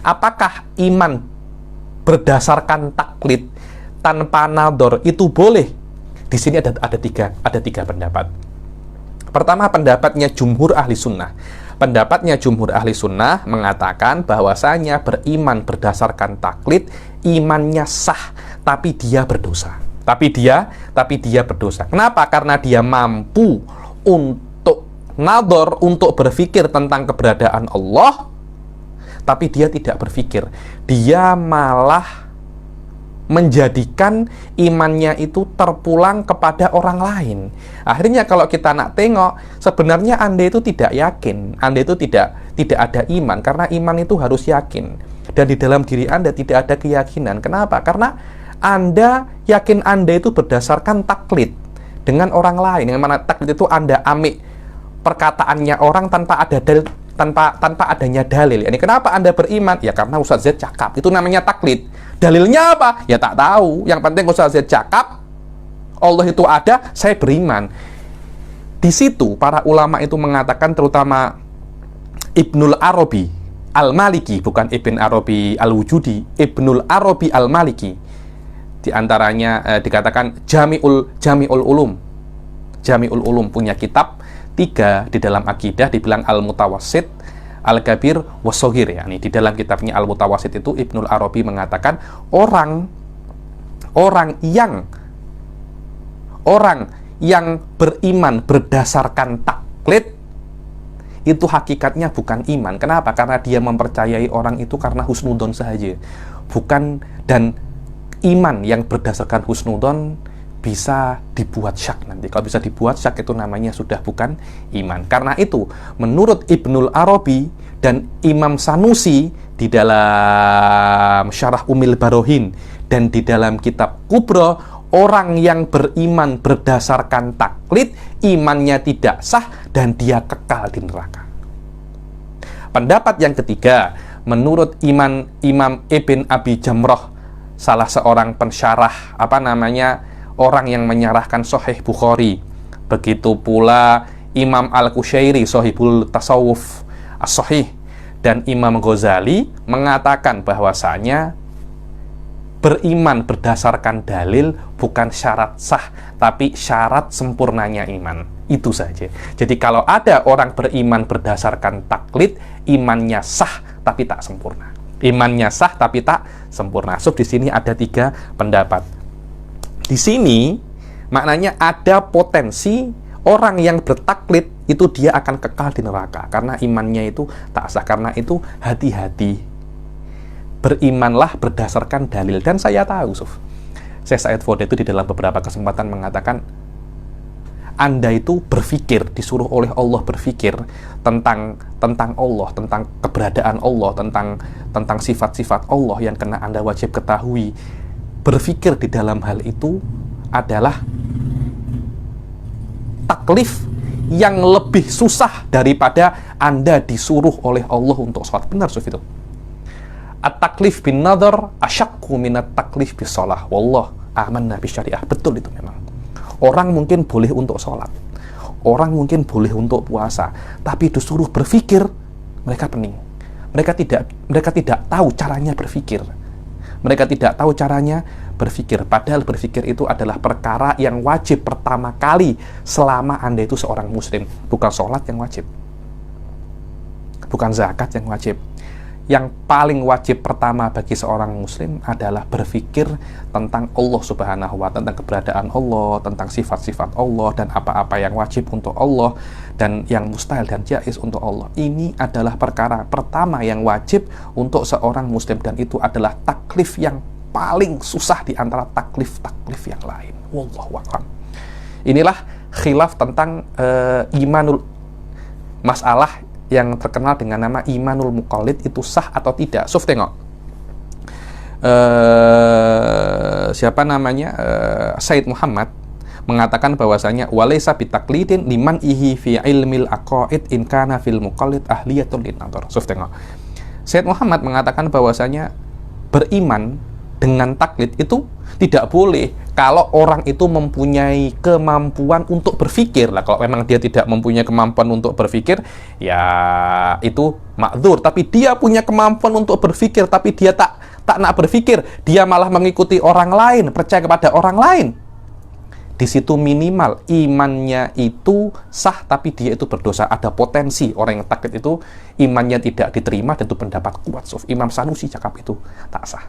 Apakah iman berdasarkan taklid tanpa nador itu boleh? Di sini ada tiga pendapat. Pertama, pendapatnya jumhur ahli sunnah. Pendapatnya jumhur ahli sunnah mengatakan bahwasanya beriman berdasarkan taklid, imannya sah, tapi dia berdosa. Tapi dia berdosa. Kenapa? Karena dia mampu untuk nador, untuk berpikir tentang keberadaan Allah, tapi dia tidak berpikir. Dia malah menjadikan imannya itu terpulang kepada orang lain. Akhirnya kalau kita nak tengok, sebenarnya Anda itu tidak yakin, Anda itu tidak ada iman, karena iman itu harus yakin. Dan di dalam diri Anda tidak ada keyakinan. Kenapa? Karena Anda yakin Anda itu berdasarkan taklid dengan orang lain. Yang mana taklid itu Anda ambil perkataannya orang tanpa ada dalil, tanpa adanya dalil. Ini kenapa Anda beriman? Ya karena Ustaz Z cakap. Itu namanya taklid. Dalilnya apa? Ya tak tahu. Yang penting Ustaz Z cakap, Allah itu ada, saya beriman. Di situ para ulama itu mengatakan, terutama Ibnul Arabi Al-Maliki, bukan Ibn Arabi Al-Wujudi, Ibnul Arabi Al-Maliki. Di antaranya dikatakan Jami'ul Ulum punya kitab 3 di dalam akidah, dibilang Al-Mutawassit, Al-Kabir, Was-Shaghir. Ya, di dalam kitabnya Al-Mutawassit itu Ibnul Arabi mengatakan orang yang beriman berdasarkan taklid itu hakikatnya bukan iman. Kenapa? Karena dia mempercayai orang itu karena husnudon saja. Bukan, dan iman yang berdasarkan husnudon bisa dibuat syak nanti. Kalau bisa dibuat syak itu namanya sudah bukan iman. Karena itu, menurut Ibnul Arabi dan Imam Sanusi di dalam Syarah Umil Barohin dan di dalam kitab Kubro, orang yang beriman berdasarkan taklid, imannya tidak sah dan dia kekal di neraka. Pendapat yang ketiga, menurut Imam Ibn Abi Jamroh, salah seorang pensyarah orang yang menyarahkan Sahih Bukhari. Begitu pula Imam Al-Qushairi, Sahibul Tasawuf As-Sahih, dan Imam Ghazali mengatakan bahwasanya beriman berdasarkan dalil bukan syarat sah, tapi syarat sempurnanya iman. Itu saja. Jadi kalau ada orang beriman berdasarkan taklid, imannya sah tapi tak sempurna. Imannya sah tapi tak sempurna. So, di sini ada 3 pendapat. Di sini maknanya ada potensi orang yang bertaklid itu dia akan kekal di neraka karena imannya itu tak sah. Karena itu hati-hati, berimanlah berdasarkan dalil. Dan saya tahu, Syekh Said Fauda itu di dalam beberapa kesempatan mengatakan, Anda itu berpikir, disuruh oleh Allah berpikir tentang Allah, tentang keberadaan Allah, tentang sifat-sifat Allah yang kena Anda wajib ketahui. Berpikir di dalam hal itu adalah taklif yang lebih susah daripada Anda disuruh oleh Allah untuk sholat. Benar, itu. At-taklif bin nadhar asyakku minat taklif bis sholah. Wallah amanna bis syariah. Betul itu memang. Orang mungkin boleh untuk sholat, orang mungkin boleh untuk puasa, tapi disuruh berpikir, mereka pening. Mereka tidak tahu caranya berpikir. Mereka tidak tahu caranya berpikir. Padahal berpikir itu adalah perkara yang wajib pertama kali selama Anda itu seorang muslim. Bukan sholat yang wajib, bukan zakat yang wajib. Yang paling wajib pertama bagi seorang muslim adalah berpikir tentang Allah Subhanahu wa ta'ala, tentang keberadaan Allah, tentang sifat-sifat Allah, dan apa-apa yang wajib untuk Allah dan yang mustahil dan jaiz untuk Allah. Ini adalah perkara pertama yang wajib untuk seorang muslim, dan itu adalah taklif yang paling susah di antara taklif-taklif yang lain. Wallahu a'lam. Inilah khilaf tentang imanul, masalah yang terkenal dengan nama imanul muqallid itu sah atau tidak. So, tengok. Siapa namanya? Said Muhammad mengatakan bahwasanya walaysa bitaklidin liman ihi fi ilmil aqaid in kana fil muqallid ahliyatun lin nadhar. So, tengok. Said Muhammad mengatakan bahwasanya beriman dengan taklid itu tidak boleh kalau orang itu mempunyai kemampuan untuk berpikir. Lah kalau memang dia tidak mempunyai kemampuan untuk berpikir, ya itu makdzur. Tapi dia punya kemampuan untuk berpikir, tapi dia tak nak berpikir, dia malah mengikuti orang lain, percaya kepada orang lain. Di situ minimal imannya itu sah, tapi dia itu berdosa. Ada potensi orang yang taklid itu imannya tidak diterima, dan itu pendapat kuat. Imam Sanusi cakap itu tak sah.